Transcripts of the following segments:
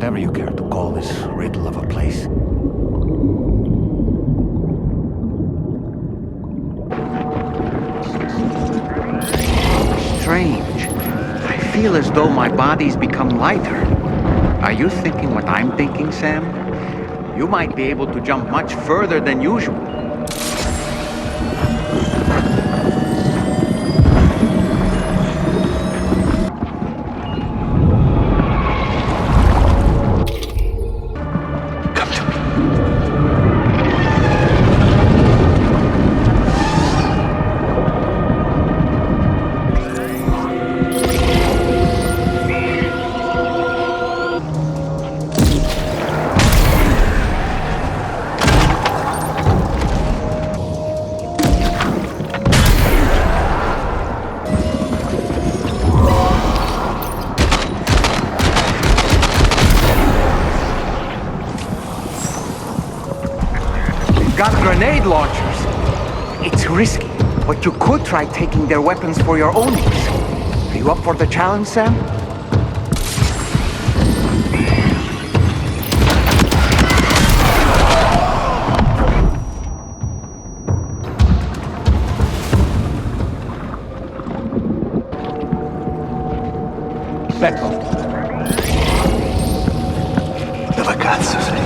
whatever you care to call this riddle of a place. Strange. I feel as though my body's become lighter. Are you thinking what I'm thinking, Sam? You might be able to jump much further than usual. Got grenade launchers. It's risky, but you could try taking their weapons for your own use. Are you up for the challenge, Sam? Back off. Dove cazzo sei?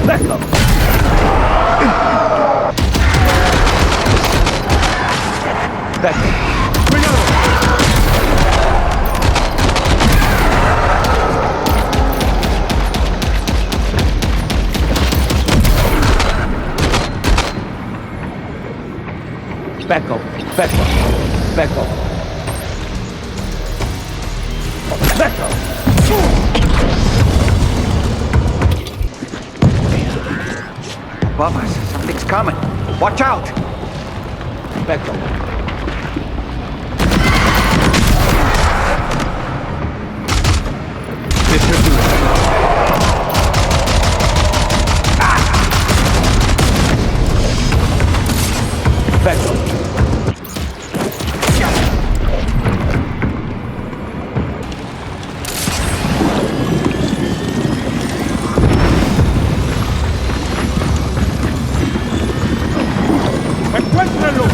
Back up! Back up! Bring it on! Back up! Back up! Back up! Back up! Above us, something's coming. Watch out! Back up. This should do it. Back up. ¡Encuéntralo!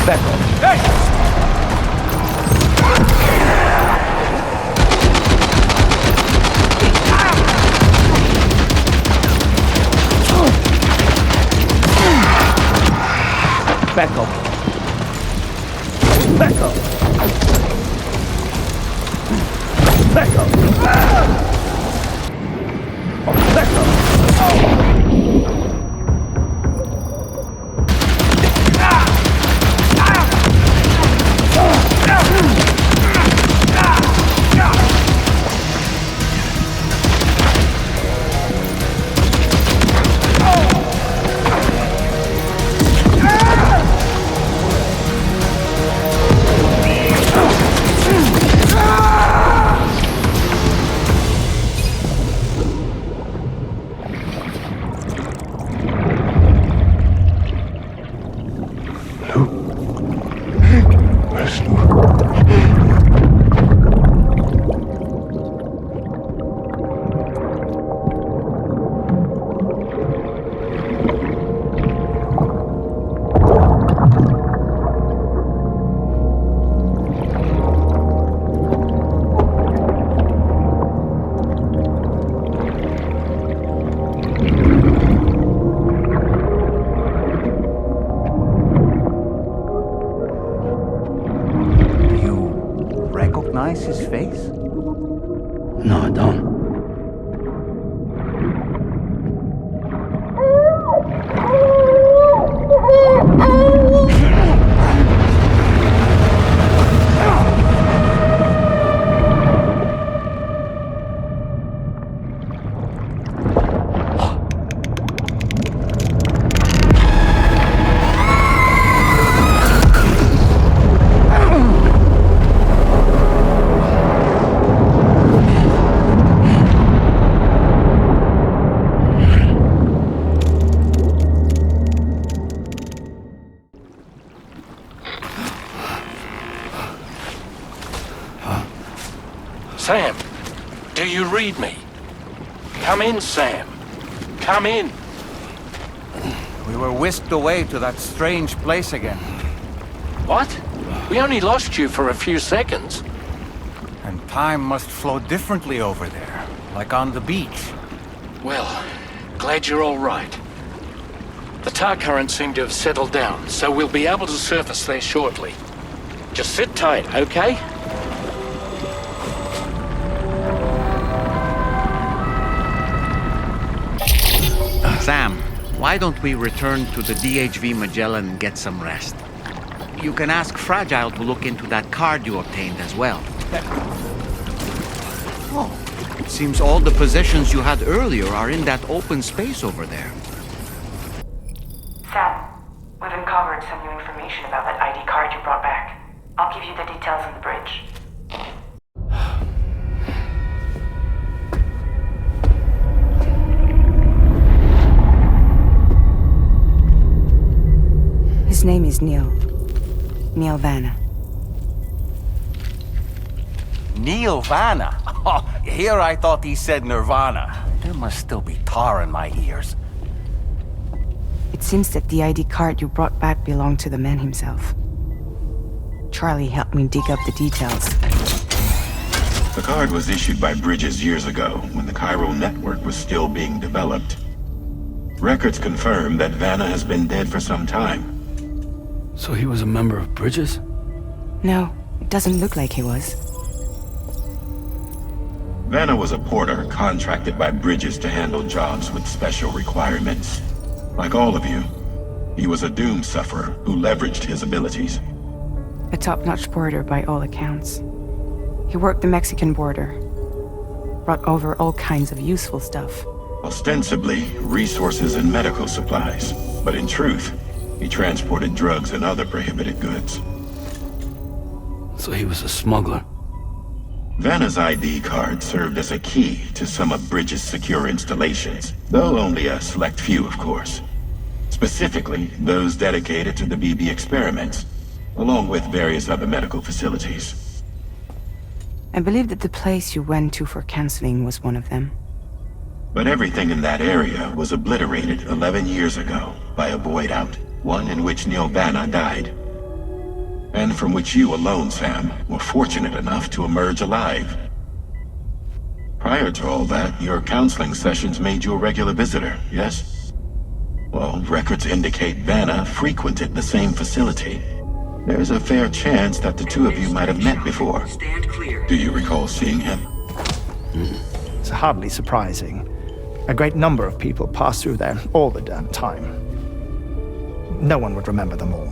Back up. Hey! Back up. Back up. Recognize his face? No, I don't. Sam, do you read me? Come in, Sam. Come in. We were whisked away to that strange place again. What? We only lost you for a few seconds. And time must flow differently over there, like on the beach. Well, glad you're all right. The tar currents seem to have settled down, so we'll be able to surface there shortly. Just sit tight, okay? Sam, why don't we return to the DHV Magellan and get some rest? You can ask Fragile to look into that card you obtained as well. Oh, it seems all the positions you had earlier are in that open space over there. Sam, we've uncovered some new information about that ID card you brought back. I'll give you the details on the bridge. His name is Neil. Neil Vanna. Neil Vanna? Oh, here I thought he said Nirvana. There must still be tar in my ears. It seems that the ID card you brought back belonged to the man himself. Charlie helped me dig up the details. The card was issued by Bridges years ago, when the chiral network was still being developed. Records confirm that Vanna has been dead for some time. So he was a member of Bridges? No, it doesn't look like he was. Vanna was a porter contracted by Bridges to handle jobs with special requirements. Like all of you, he was a doom sufferer who leveraged his abilities. A top-notch porter by all accounts. He worked the Mexican border. Brought over all kinds of useful stuff. Ostensibly, resources and medical supplies. But in truth, he transported drugs and other prohibited goods. So he was a smuggler. Vanna's ID card served as a key to some of Bridges' secure installations, though only a select few, of course. Specifically, those dedicated to the BB experiments, along with various other medical facilities. I believe that the place you went to for counseling was one of them. But everything in that area was obliterated 11 years ago by a void out, one in which Neil Vanna died. And from which you alone, Sam, were fortunate enough to emerge alive. Prior to all that, your counseling sessions made you a regular visitor, yes? Well, records indicate Vanna frequented the same facility. There's a fair chance that the two of you might have met before. Stand clear. Do you recall seeing him? It's hardly surprising. A great number of people pass through there all the damn time. No one would remember them all.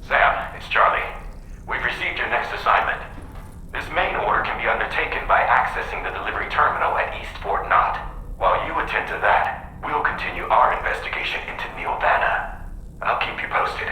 Sam, it's Charlie. We've received your next assignment. This main order can be undertaken by accessing the delivery terminal at East Fort Knott. While you attend to that, we'll continue our investigation into Neil Vanna. I'll keep you posted.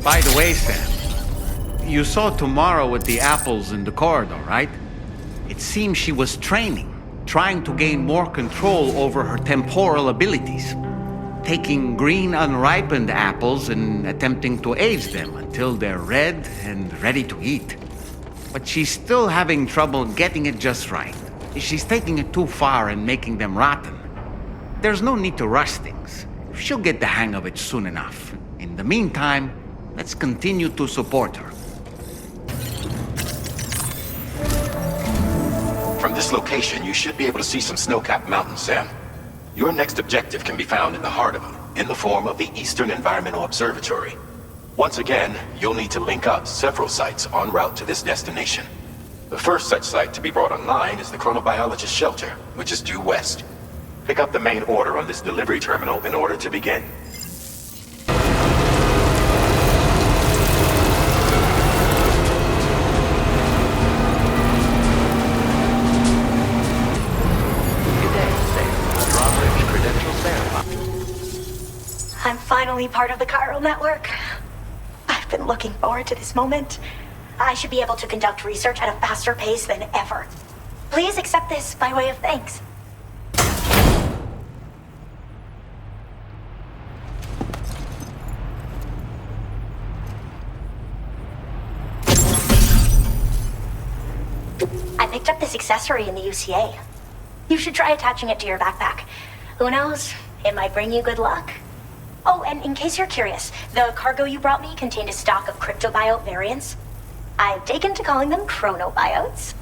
By the way, Sam, you saw Tomorrow with the apples in the corridor, right? It seems she was training, trying to gain more control over her temporal abilities. Taking green unripened apples and attempting to age them until they're red and ready to eat. But she's still having trouble getting it just right. She's taking it too far and making them rotten. There's no need to rush things. She'll get the hang of it soon enough. In the meantime, let's continue to support her. From this location, you should be able to see some snow-capped mountains, Sam. Your next objective can be found in the heart of them, in the form of the Eastern Environmental Observatory. Once again, you'll need to link up several sites en route to this destination. The first such site to be brought online is the Chronobiologist Shelter, which is due west. Pick up the main order on this delivery terminal in order to begin. I'm finally part of the chiral network. I've been looking forward to this moment. I should be able to conduct research at a faster pace than ever. Please accept this by way of thanks. I picked up this accessory in the UCA. You should try attaching it to your backpack. Who knows? It might bring you good luck. Oh, and in case you're curious, the cargo you brought me contained a stock of cryptobiote variants. I've taken to calling them chronobiotes.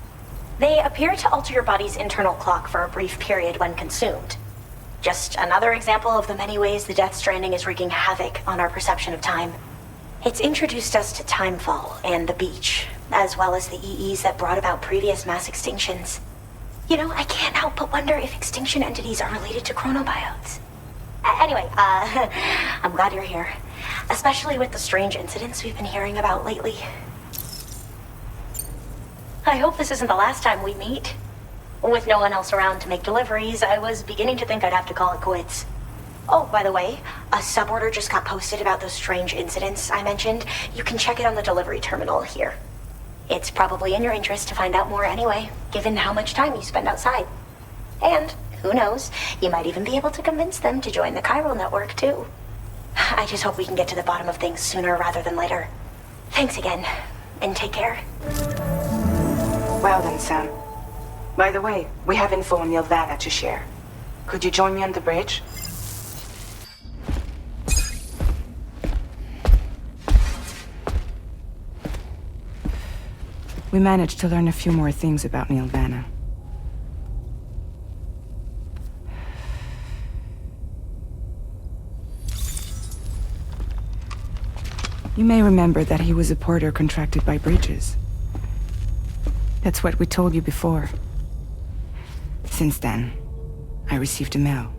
They appear to alter your body's internal clock for a brief period when consumed. Just another example of the many ways the Death Stranding is wreaking havoc on our perception of time. It's introduced us to Timefall and the beach, as well as the EEs that brought about previous mass extinctions. You know, I can't help but wonder if extinction entities are related to chronobiotes. Anyway, I'm glad you're here. Especially with the strange incidents we've been hearing about lately. I hope this isn't the last time we meet. With no one else around to make deliveries, I was beginning to think I'd have to call it quits. Oh, by the way, a suborder just got posted about those strange incidents I mentioned. You can check it on the delivery terminal here. It's probably in your interest to find out more anyway, given how much time you spend outside. And, who knows, you might even be able to convince them to join the chiral network, too. I just hope we can get to the bottom of things sooner rather than later. Thanks again, and take care. Well then, Sam. By the way, we have info on Neil Vanna to share. Could you join me on the bridge? We managed to learn a few more things about Neil Vanna. You may remember that he was a porter contracted by Bridges. That's what we told you before. Since then, I received a mail.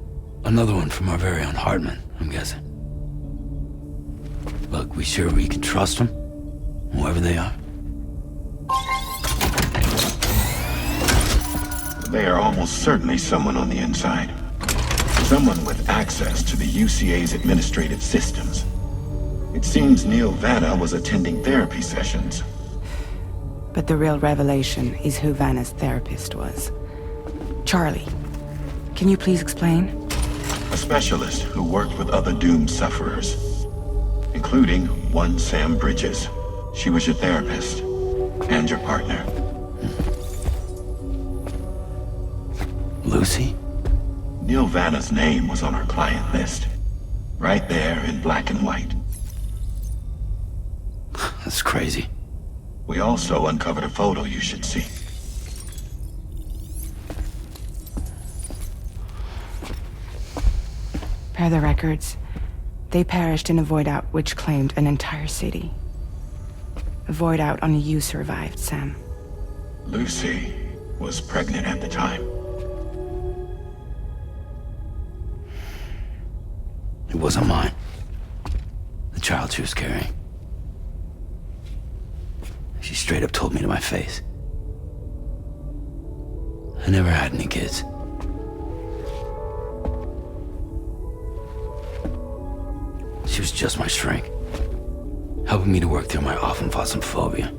Another one from our very own Hartman, I'm guessing. Look, we sure we can trust them? Whoever they are? They are almost certainly someone on the inside. Someone with access to the UCA's administrative systems. It seems Neil Vanna was attending therapy sessions. But the real revelation is who Vanna's therapist was. Charlie, can you please explain? A specialist who worked with other doomed sufferers, including one Sam Bridges. She was your therapist and your partner. Lucy? Neil Vanna's name was on our client list. Right there in black and white. That's crazy. We also uncovered a photo you should see. Per the records, they perished in a void out which claimed an entire city. A void out only you survived, Sam. Lucy was pregnant at the time. It wasn't mine. The child she was carrying. She straight up told me to my face. I never had any kids. She was just my shrink, helping me to work through my often phobia.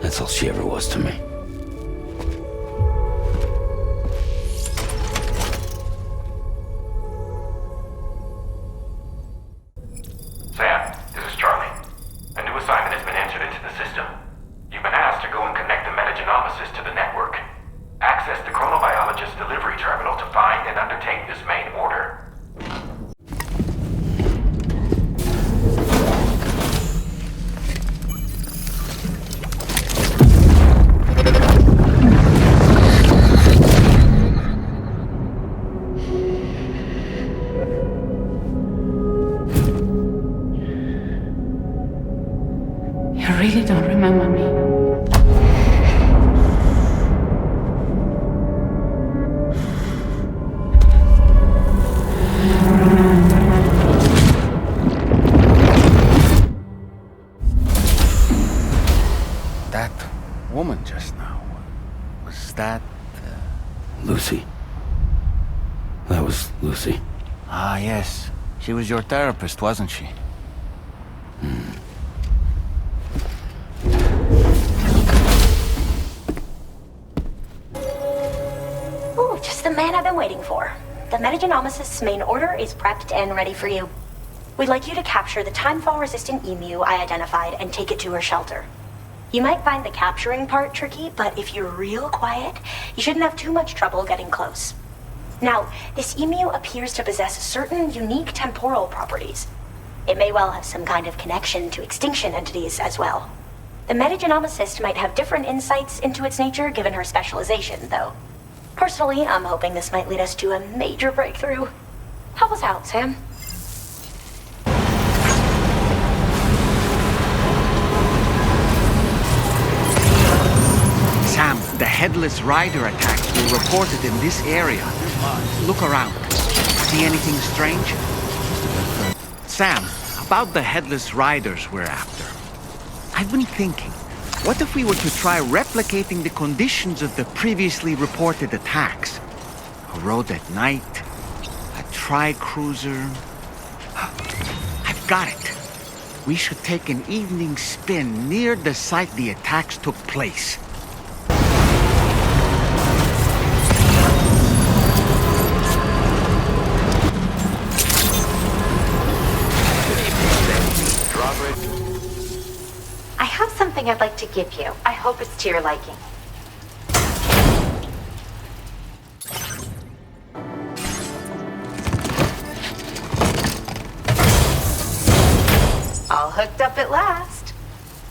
That's all she ever was to me. Sam, this is Charlie. A new assignment has been entered into the system. You've been asked to go and connect the metagenomesis to the network. Access the chronobiologist's delivery terminal to find and undertake this main order. You really don't remember me. That woman just now, was that... Lucy. That was Lucy. Ah, yes. She was your therapist, wasn't she? Ooh, just the man I've been waiting for. The metagenomesis main order is prepped and ready for you. We'd like you to capture the timefall-resistant emu I identified and take it to her shelter. You might find the capturing part tricky, but if you're real quiet, you shouldn't have too much trouble getting close. Now, this emu appears to possess certain unique temporal properties. It may well have some kind of connection to extinction entities as well. The metagenomicist might have different insights into its nature given her specialization, though. Personally, I'm hoping this might lead us to a major breakthrough. Help us out, Sam. Sam, the Headless Rider attacks were reported in this area. Look around. See anything strange? Sam, about the Headless Riders we're after. I've been thinking, what if we were to try replicating the conditions of the previously reported attacks? A road at night, a tri-cruiser... I've got it. We should take an evening spin near the site the attacks took place. I have something I'd like to give you. I hope it's to your liking. All hooked up at last.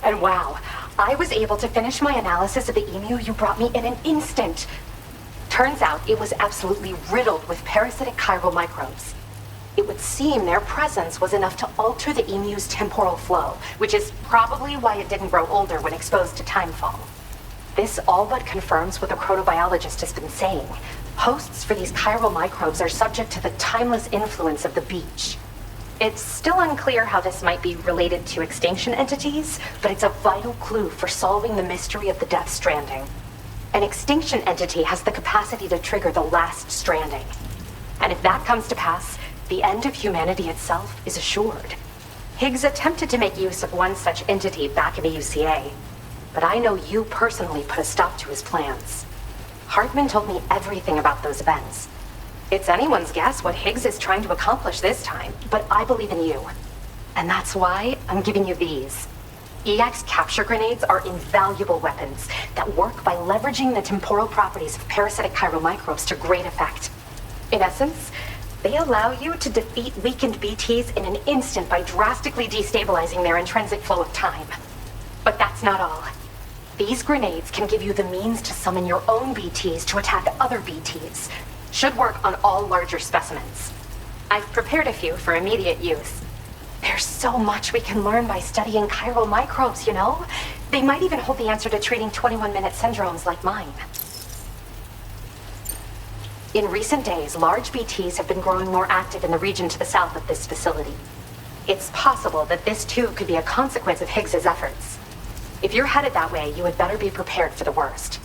And wow, I was able to finish my analysis of the emu you brought me in an instant. Turns out it was absolutely riddled with parasitic chiral microbes. It would seem their presence was enough to alter the emu's temporal flow, which is probably why it didn't grow older when exposed to timefall. This all but confirms what the chronobiologist has been saying. Hosts for these chiral microbes are subject to the timeless influence of the beach. It's still unclear how this might be related to extinction entities, but it's a vital clue for solving the mystery of the Death Stranding. An extinction entity has the capacity to trigger the last stranding. And if that comes to pass, the end of humanity itself is assured. Higgs attempted to make use of one such entity back in the UCA, but I know you personally put a stop to his plans. Hartman told me everything about those events. It's anyone's guess what Higgs is trying to accomplish this time, but I believe in you. And that's why I'm giving you these. EX capture grenades are invaluable weapons that work by leveraging the temporal properties of parasitic chiral microbes to great effect. In essence, they allow you to defeat weakened BTs in an instant by drastically destabilizing their intrinsic flow of time. But that's not all. These grenades can give you the means to summon your own BTs to attack other BTs. Should work on all larger specimens. I've prepared a few for immediate use. There's so much we can learn by studying chiral microbes, you know? They might even hold the answer to treating 21-minute syndromes like mine. In recent days, large BTs have been growing more active in the region to the south of this facility. It's possible that this too could be a consequence of Higgs's efforts. If you're headed that way, you had better be prepared for the worst.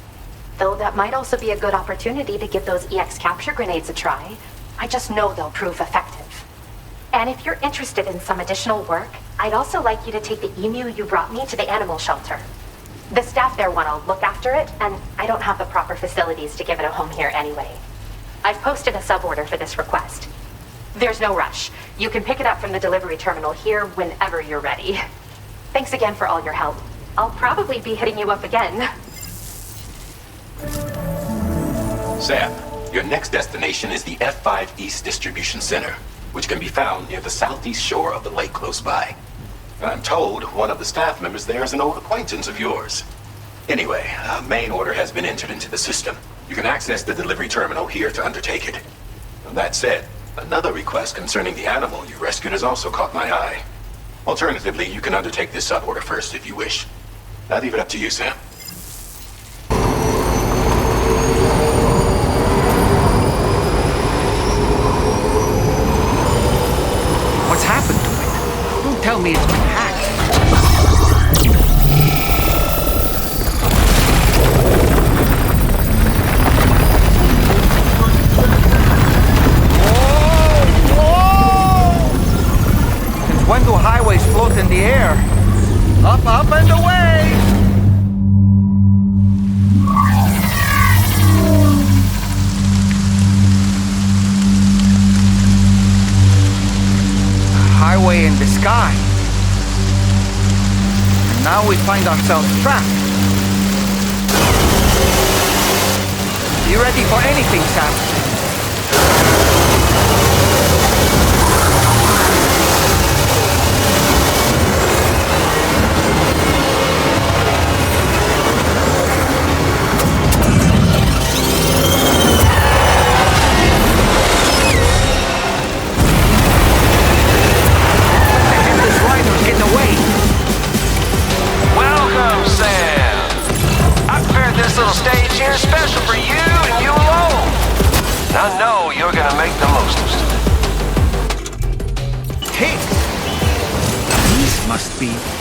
Though that might also be a good opportunity to give those EX capture grenades a try. I just know they'll prove effective. And if you're interested in some additional work, I'd also like you to take the emu you brought me to the animal shelter. The staff there want to look after it, and I don't have the proper facilities to give it a home here anyway. I've posted a suborder for this request. There's no rush. You can pick it up from the delivery terminal here whenever you're ready. Thanks again for all your help. I'll probably be hitting you up again. Sam, your next destination is the F5 East Distribution Center, which can be found near the southeast shore of the lake close by. I'm told one of the staff members there is an old acquaintance of yours. Anyway, a main order has been entered into the system. You can access the delivery terminal here to undertake it. That said, another request concerning the animal you rescued has also caught my eye. Alternatively, you can undertake this suborder first if you wish. I'll leave it up to you, Sam. What's happened to it? Don't tell me it's been hacked. Since when do highways float in the air? Up, up, and away! Highway in the sky. And now we find ourselves trapped. You ready for anything, Sam?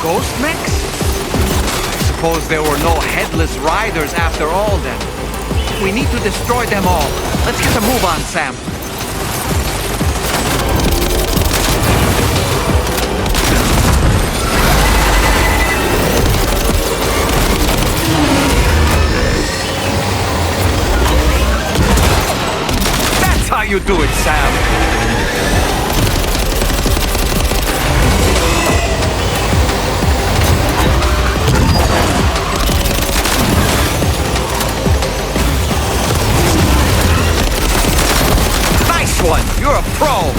Ghost mechs? I suppose there were no headless riders after all then. We need to destroy them all. Let's get a move on, Sam. That's how you do it, Sam. You're a pro!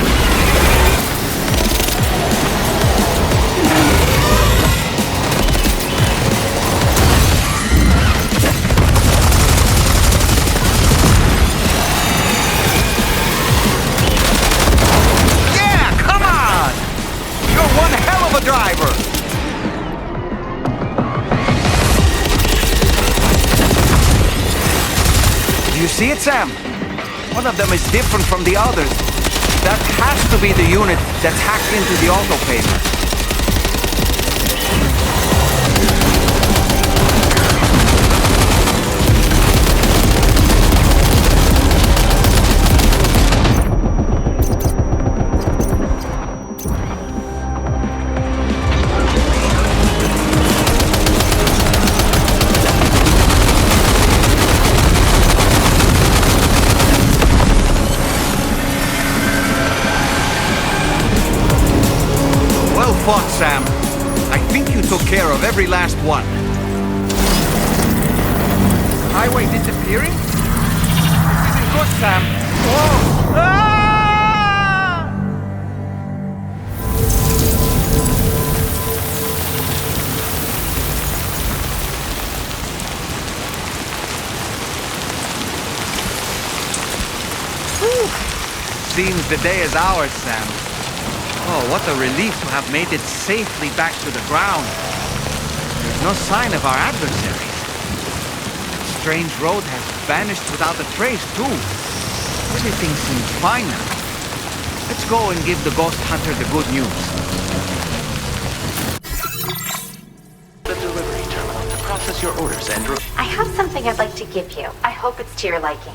See it, Sam? One of them is different from the others. That has to be the unit that's hacked into the autopayload. Fought, Sam. I think you took care of every last one. Highway disappearing? This isn't good, Sam. Oh! Ah! Whew. Seems the day is ours, Sam. Oh, what a relief to have made it safely back to the ground. There's no sign of our adversaries. The strange road has vanished without a trace, too. Everything seems fine now. Let's go and give the ghost hunter the good news. The delivery terminal to process your orders and... I have something I'd like to give you. I hope it's to your liking.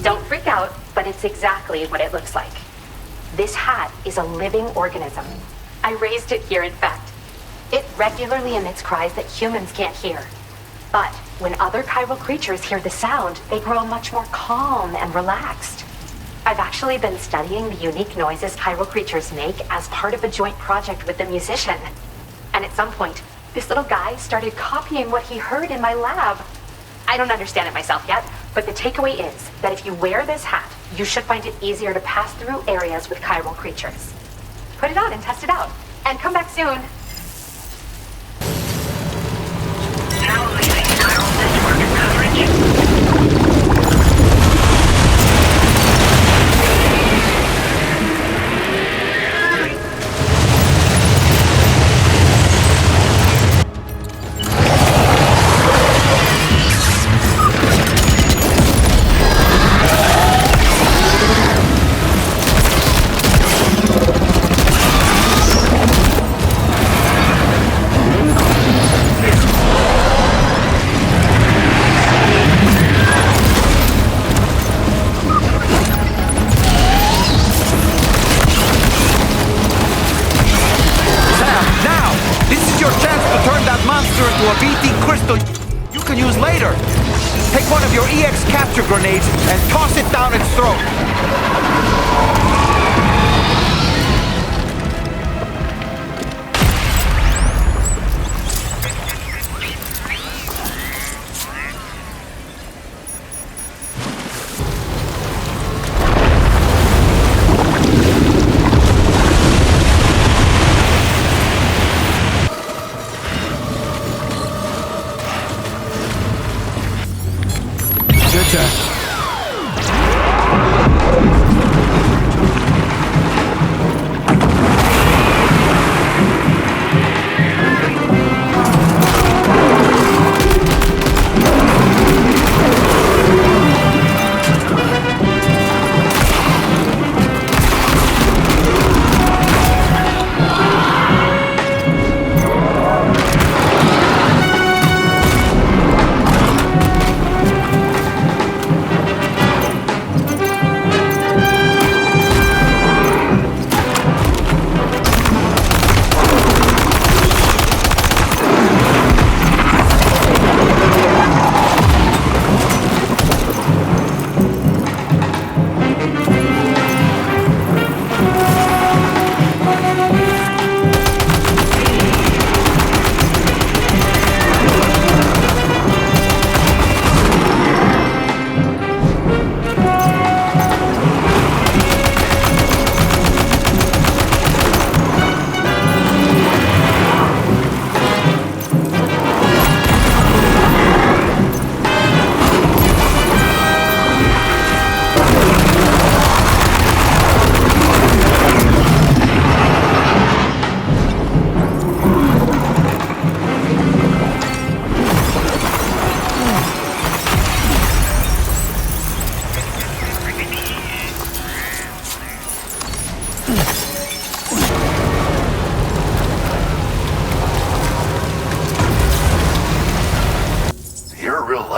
Don't freak out, but it's exactly what it looks like. This hat is a living organism. I raised it here, in fact. It regularly emits cries that humans can't hear. But when other chiral creatures hear the sound, they grow much more calm and relaxed. I've actually been studying the unique noises chiral creatures make as part of a joint project with the musician. And at some point, this little guy started copying what he heard in my lab. I don't understand it myself yet, but the takeaway is that if you wear this hat, you should find it easier to pass through areas with chiral creatures. Put it on and test it out. And come back soon. Now leaving chiral network coverage. Grenades and toss it down its throat. Your turn.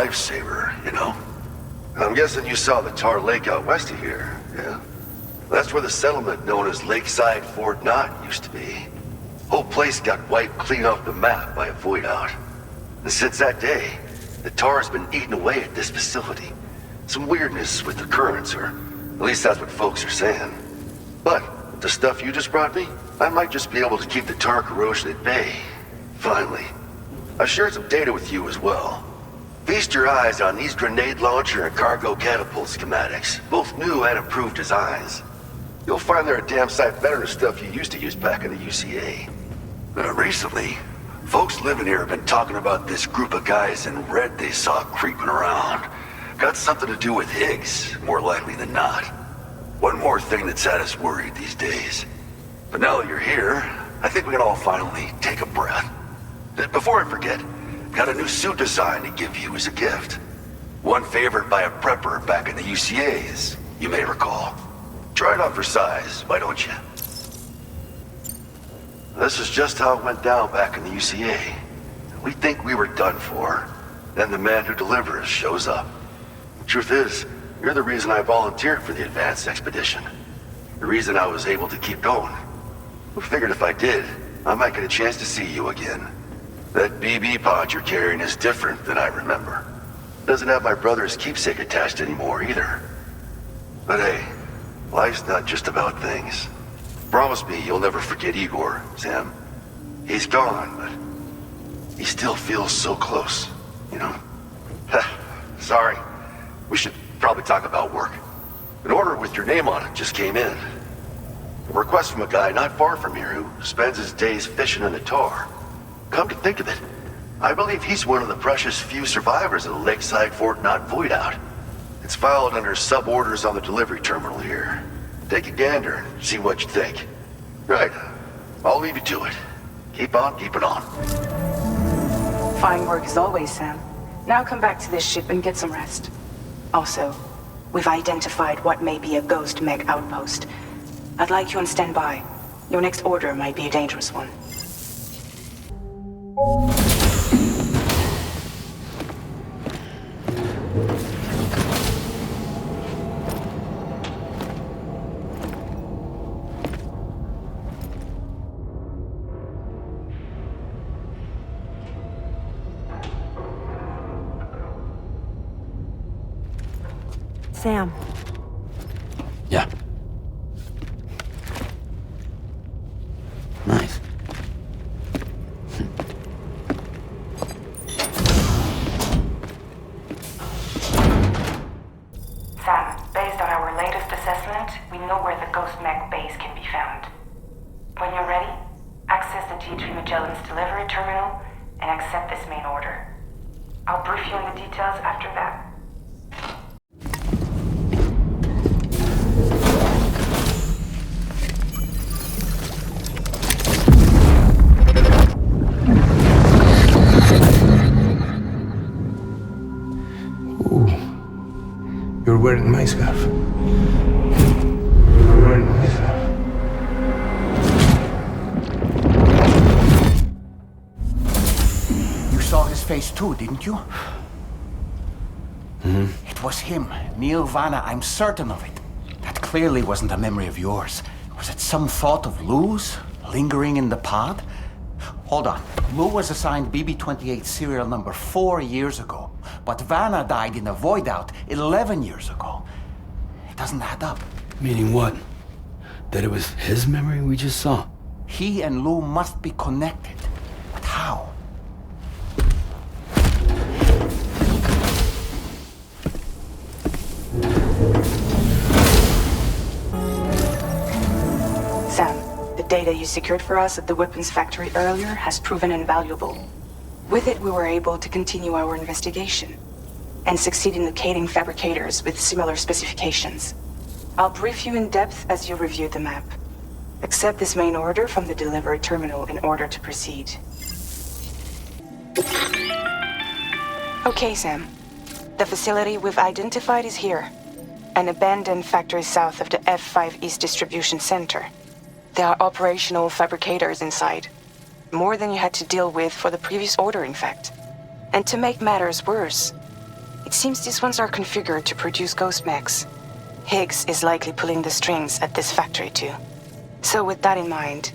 lifesaver, you know? I'm guessing you saw the tar lake out west of here, yeah? That's where the settlement known as Lakeside Fort Knott used to be. Whole place got wiped clean off the map by a void out. And since that day, the tar has been eating away at this facility. Some weirdness with the currents, or at least that's what folks are saying. But with the stuff you just brought me, I might just be able to keep the tar corrosion at bay. Finally. I've shared some data with you as well. Feast your eyes on these grenade launcher and cargo catapult schematics, both new and improved designs. You'll find they're a damn sight better than stuff you used to use back in the UCA. Recently, folks living here have been talking about this group of guys in red they saw creeping around. Got something to do with Higgs, more likely than not. One more thing that's had us worried these days. But now that you're here, I think we can all finally take a breath. Before I forget, got a new suit design to give you as a gift. One favored by a prepper back in the UCA, as you may recall. Try it on for size, why don't you? This is just how it went down back in the UCA. We think we were done for. Then the man who delivers shows up. The truth is, you're the reason I volunteered for the advanced expedition. The reason I was able to keep going. I figured if I did, I might get a chance to see you again. That BB pod you're carrying is different than I remember. Doesn't have my brother's keepsake attached anymore either. But hey, life's not just about things. Promise me you'll never forget Igor, Sam. He's gone, but he still feels so close, you know? Sorry. We should probably talk about work. An order with your name on it just came in. A request from a guy not far from here who spends his days fishing in the tar. Come to think of it, I believe he's one of the precious few survivors of the Lakeside Fort Knott void out. It's filed under sub-orders on the delivery terminal here. Take a gander and see what you think. Right, I'll leave you to it. Keep on keeping on. Fine work as always, Sam. Now come back to this ship and get some rest. Also, we've identified what may be a ghost mech outpost. I'd like you on standby. Your next order might be a dangerous one. Sam. Yeah. Nice. Sam, based on our latest assessment, we know where the Ghost Mech base can be found. When you're ready, access the T3 Magellan's delivery terminal and accept this main order. I'll brief you on the details after that. You're wearing my scarf. You're wearing my scarf. You saw his face too, didn't you? Mm-hmm. It was him, Neil Vanna, I'm certain of it. That clearly wasn't a memory of yours. Was it some thought of Lou's, lingering in the pod? Hold on. Lou was assigned BB-28 serial number 4 years ago, but Vanna died in a void out 11 years ago. It doesn't add up. Meaning what? That it was his memory we just saw? He and Lou must be connected. But how? Sam, the data you secured for us at the weapons factory earlier has proven invaluable. With it, we were able to continue our investigation and succeed in locating fabricators with similar specifications. I'll brief you in depth as you review the map. Accept this main order from the delivery terminal in order to proceed. Okay, Sam. The facility we've identified is here. An abandoned factory south of the F5 East Distribution Center. There are operational fabricators inside. More than you had to deal with for the previous order, in fact. And to make matters worse, seems these ones are configured to produce ghost mechs. Higgs is likely pulling the strings at this factory too. So with that in mind,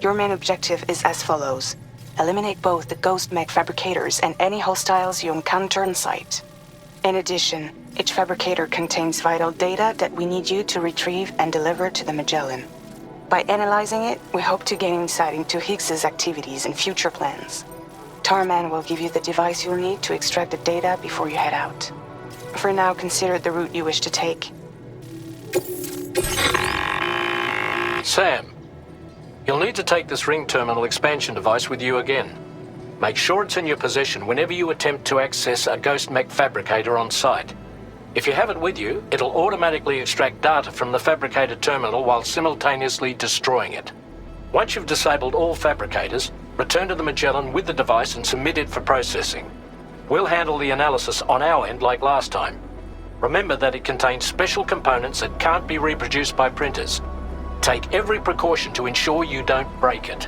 your main objective is as follows. Eliminate both the ghost mech fabricators and any hostiles you encounter on site. In addition, each fabricator contains vital data that we need you to retrieve and deliver to the Magellan. By analyzing it, we hope to gain insight into Higgs's activities and future plans. Tarman will give you the device you'll need to extract the data before you head out. For now, consider the route you wish to take. Sam, you'll need to take this ring terminal expansion device with you again. Make sure it's in your possession whenever you attempt to access a ghost mech fabricator on site. If you have it with you, it'll automatically extract data from the fabricator terminal while simultaneously destroying it. Once you've disabled all fabricators, return to the Magellan with the device and submit it for processing. We'll handle the analysis on our end like last time. Remember that it contains special components that can't be reproduced by printers. Take every precaution to ensure you don't break it.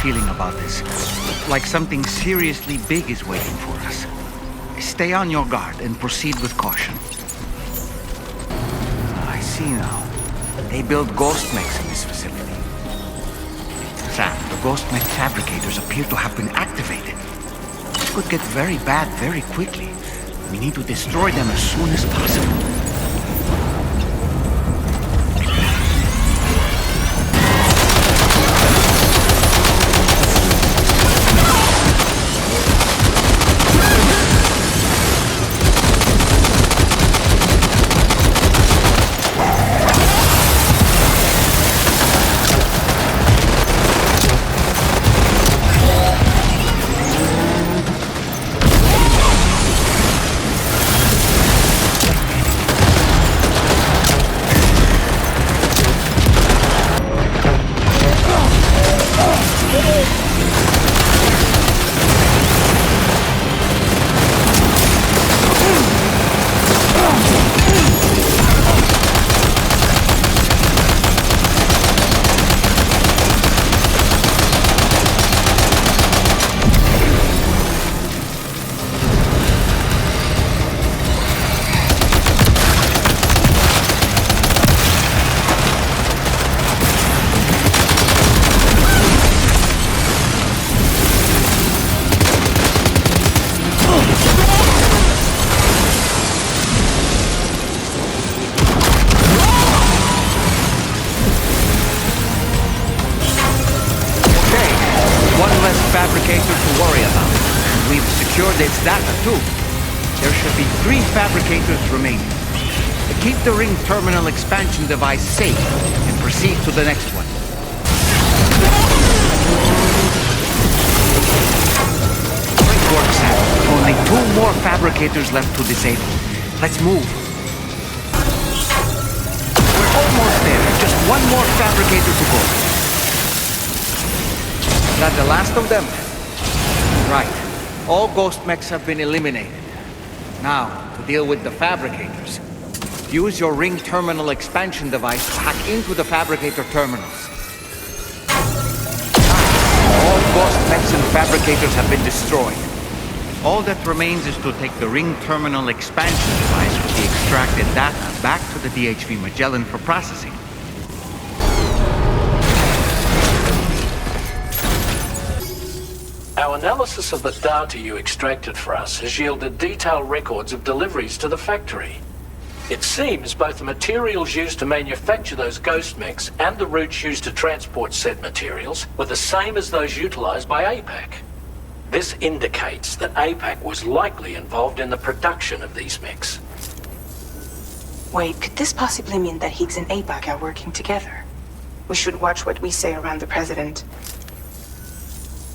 Feeling about this. Like something seriously big is waiting for us. Stay on your guard and proceed with caution. I see now. They build ghost mechs in this facility. Sam, the ghost mech fabricators appear to have been activated. This could get very bad very quickly. We need to destroy them as soon as possible. Fabricator to worry about. We've secured its data too. There should be 3 fabricators remaining. Keep the ring terminal expansion device safe and proceed to the next one. Great work, Sam. Only 2 more fabricators left to disable. Let's move. We're almost there. Just 1 more fabricator to go. That the last of them? Right. All ghost mechs have been eliminated. Now, to deal with the fabricators. Use your ring terminal expansion device to hack into the fabricator terminals. All ghost mechs and fabricators have been destroyed. All that remains is to take the ring terminal expansion device with the extracted data back to the DHV Magellan for processing. Our analysis of the data you extracted for us has yielded detailed records of deliveries to the factory. It seems both the materials used to manufacture those ghost mechs and the routes used to transport said materials were the same as those utilized by APAC. This indicates that APAC was likely involved in the production of these mechs. Wait, could this possibly mean that Higgs and APAC are working together? We should watch what we say around the President.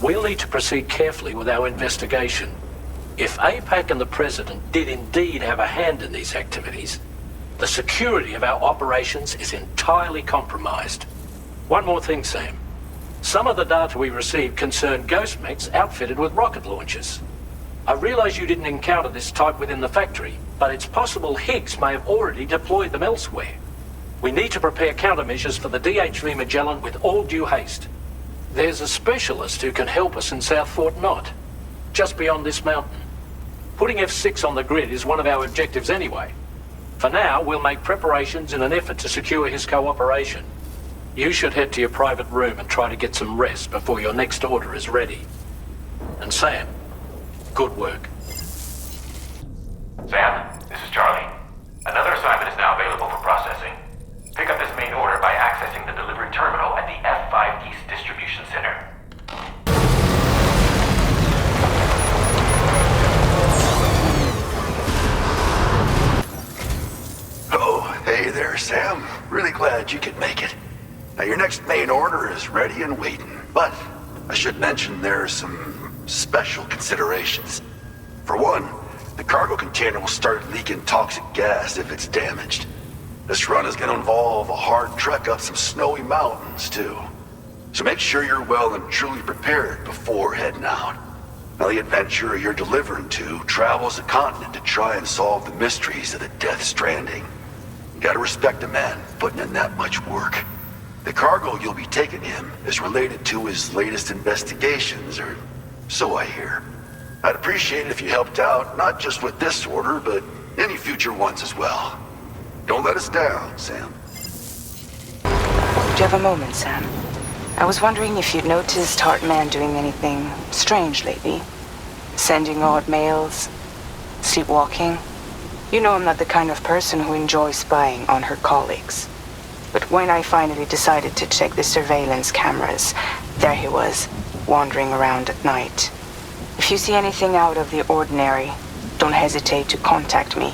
We'll need to proceed carefully with our investigation. If APAC and the President did indeed have a hand in these activities, the security of our operations is entirely compromised. One more thing, Sam. Some of the data we received concerned ghost mechs outfitted with rocket launchers. I realize you didn't encounter this type within the factory, but it's possible Higgs may have already deployed them elsewhere. We need to prepare countermeasures for the DHV Magellan with all due haste. There's a specialist who can help us in South Fort Knott, just beyond this mountain. Putting F6 on the grid is one of our objectives anyway. For now, we'll make preparations in an effort to secure his cooperation. You should head to your private room and try to get some rest before your next order is ready. And Sam, good work. Sam, this is Charlie. Another assignment is now available for processing. Pick up this main order by accessing the delivery terminal at the F5 East Distribution Center. Oh, hey there, Sam. Really glad you could make it. Now, your next main order is ready and waiting, but I should mention there are some special considerations. For one, the cargo container will start leaking toxic gas if it's damaged. This run is going to involve a hard trek up some snowy mountains, too. So make sure you're well and truly prepared before heading out. Now, the adventurer you're delivering to travels the continent to try and solve the mysteries of the Death Stranding. You gotta respect a man putting in that much work. The cargo you'll be taking him is related to his latest investigations, or so I hear. I'd appreciate it if you helped out, not just with this order, but any future ones as well. Don't let us down, Sam. Do you have a moment, Sam? I was wondering if you'd noticed Hartman doing anything strange lately. Sending odd mails, sleepwalking. You know I'm not the kind of person who enjoys spying on her colleagues. But when I finally decided to check the surveillance cameras, there he was, wandering around at night. If you see anything out of the ordinary, don't hesitate to contact me.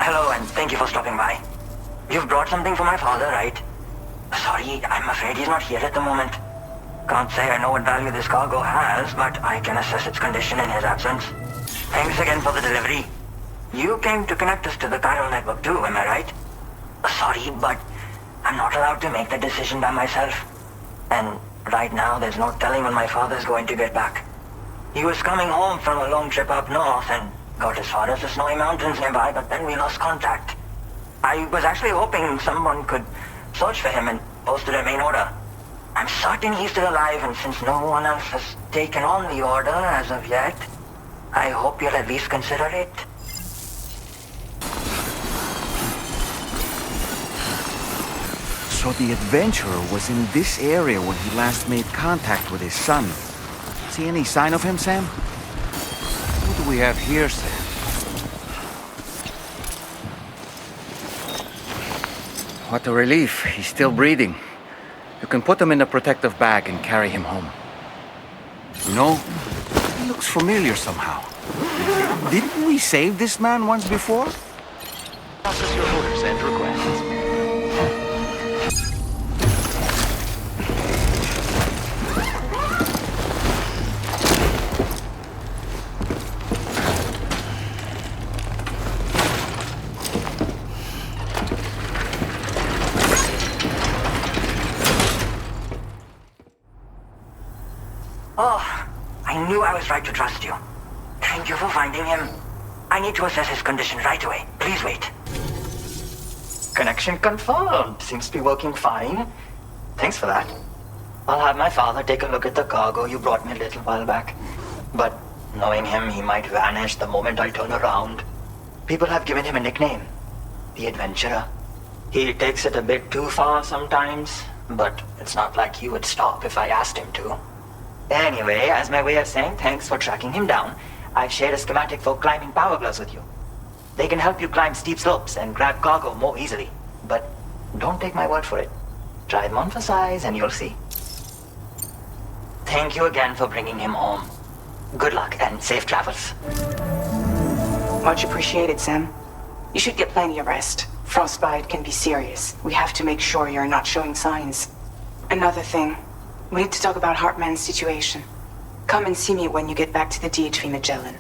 Hello, and thank you for stopping by. You've brought something for my father, right? Sorry, I'm afraid he's not here at the moment. Can't say I know what value this cargo has, but I can assess its condition in his absence. Thanks again for the delivery. You came to connect us to the chiral network too, am I right? Sorry, but I'm not allowed to make the decision by myself. And right now, there's no telling when my father's going to get back. He was coming home from a long trip up north and got as far as the snowy mountains nearby, but then we lost contact. I was actually hoping someone could search for him and posted a main order. I'm certain he's still alive, and since no one else has taken on the order as of yet, I hope you'll at least consider it. So the adventurer was in this area when he last made contact with his son. See any sign of him, Sam? Who do we have here, Sam? What a relief. He's still breathing. You can put him in a protective bag and carry him home. You know, he looks familiar somehow. Didn't we save this man once before? Process your orders and requests. Oh, I knew I was right to trust you. Thank you for finding him. I need to assess his condition right away. Please wait. Connection confirmed. Seems to be working fine. Thanks for that. I'll have my father take a look at the cargo you brought me a little while back. But knowing him, he might vanish the moment I turn around. People have given him a nickname. The Adventurer. He takes it a bit too far sometimes, But it's not like he would stop if I asked him to. Anyway, as my way of saying thanks for tracking him down, I've shared a schematic for climbing power gloves with you. They can help you climb steep slopes and grab cargo more easily. But don't take my word for it. Try them on for size and you'll see. Thank you again for bringing him home. Good luck and safe travels. Much appreciated, Sam. You should get plenty of rest. Frostbite can be serious. We have to make sure you're not showing signs. Another thing. We need to talk about Hartman's situation. Come and see me when you get back to the DHV Magellan.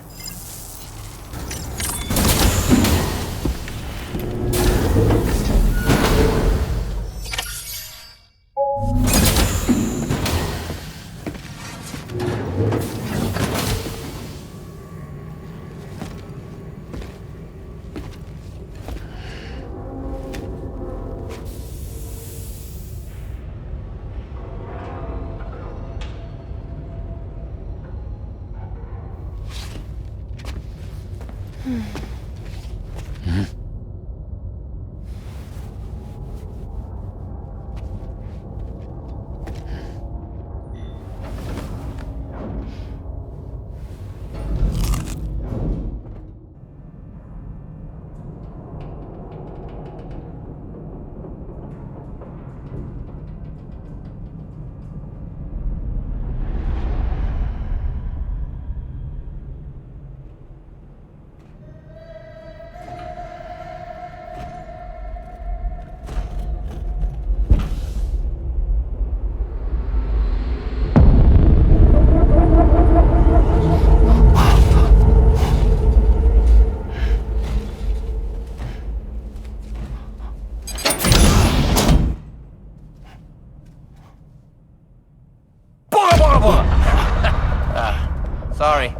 Sorry.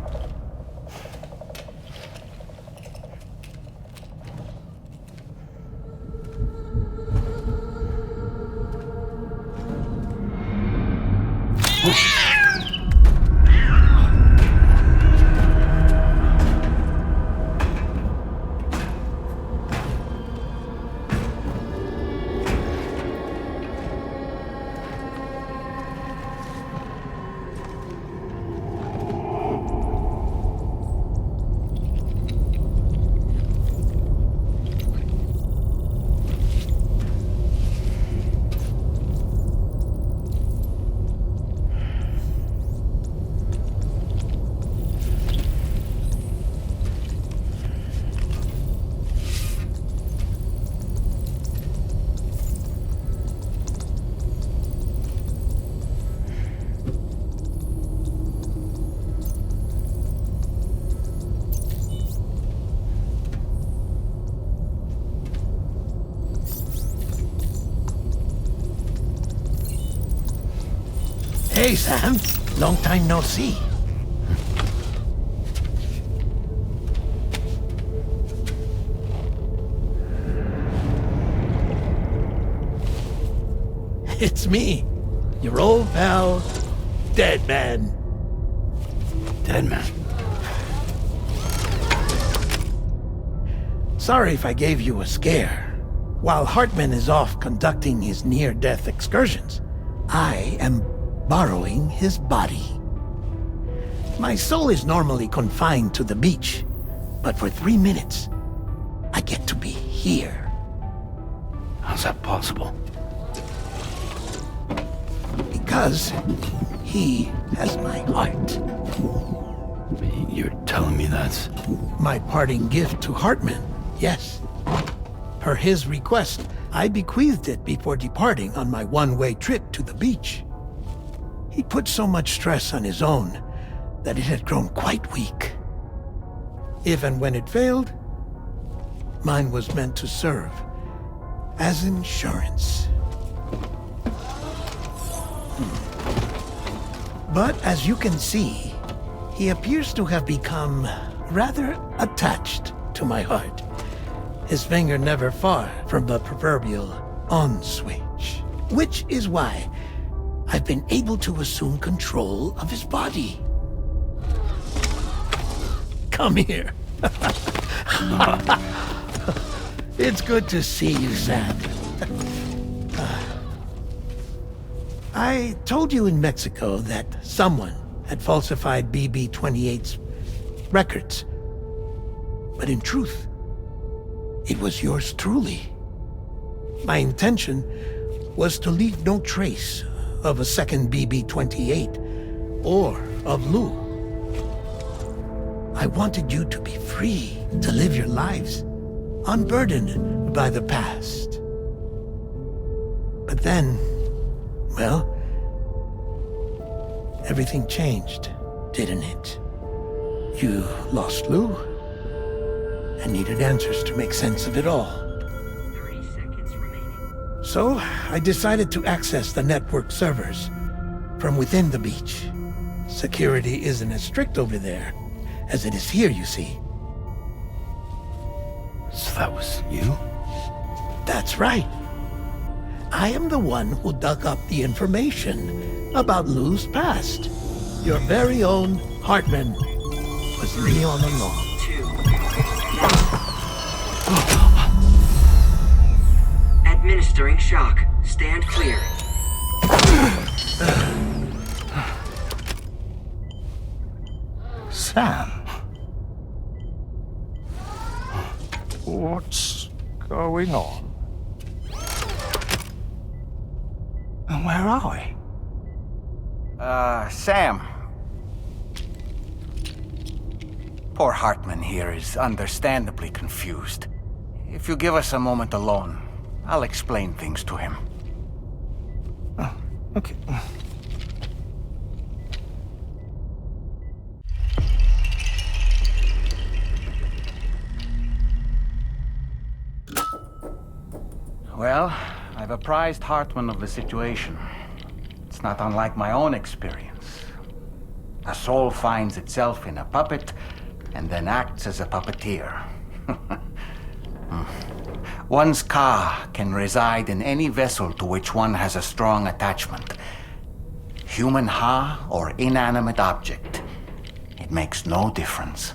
Hey, Sam. Long time no see. It's me, your old pal, Dead Man. Dead Man? Sorry if I gave you a scare. While Hartman is off conducting his near-death excursions, I am borrowing his body. My soul is normally confined to the beach, but for 3 minutes, I get to be here. How's that possible? Because he has my heart. You're telling me that's... My parting gift to Hartman, yes. Per his request, I bequeathed it before departing on my one-way trip to the beach. He put so much stress on his own that it had grown quite weak. If and when it failed, mine was meant to serve as insurance. But as you can see, he appears to have become rather attached to my heart. His finger never far from the proverbial on switch, which is why I've been able to assume control of his body. Come here. It's good to see you, Sam. I told you in Mexico that someone had falsified BB-28's records. But in truth, it was yours truly. My intention was to leave no trace of a second BB-28 or of Lou. I wanted you to be free to live your lives, unburdened by the past. But then, well, everything changed, didn't it? You lost Lou, and needed answers to make sense of it all. 30 seconds remaining. So, I decided to access the network servers from within the beach. Security isn't as strict over there as it is here, you see. So that was you? That's right. I am the one who dug up the information about Lou's past. Your very own Hartman was me all along. Administering shock. Stand clear. Sam? What's going on? And where are we? Sam. Poor Hartman here is understandably confused. If you give us a moment alone, I'll explain things to him. Oh, okay. Well, I've apprised Hartman of the situation. It's not unlike my own experience. A soul finds itself in a puppet and then acts as a puppeteer. One's ka can reside in any vessel to which one has a strong attachment. Human ha or inanimate object. It makes no difference.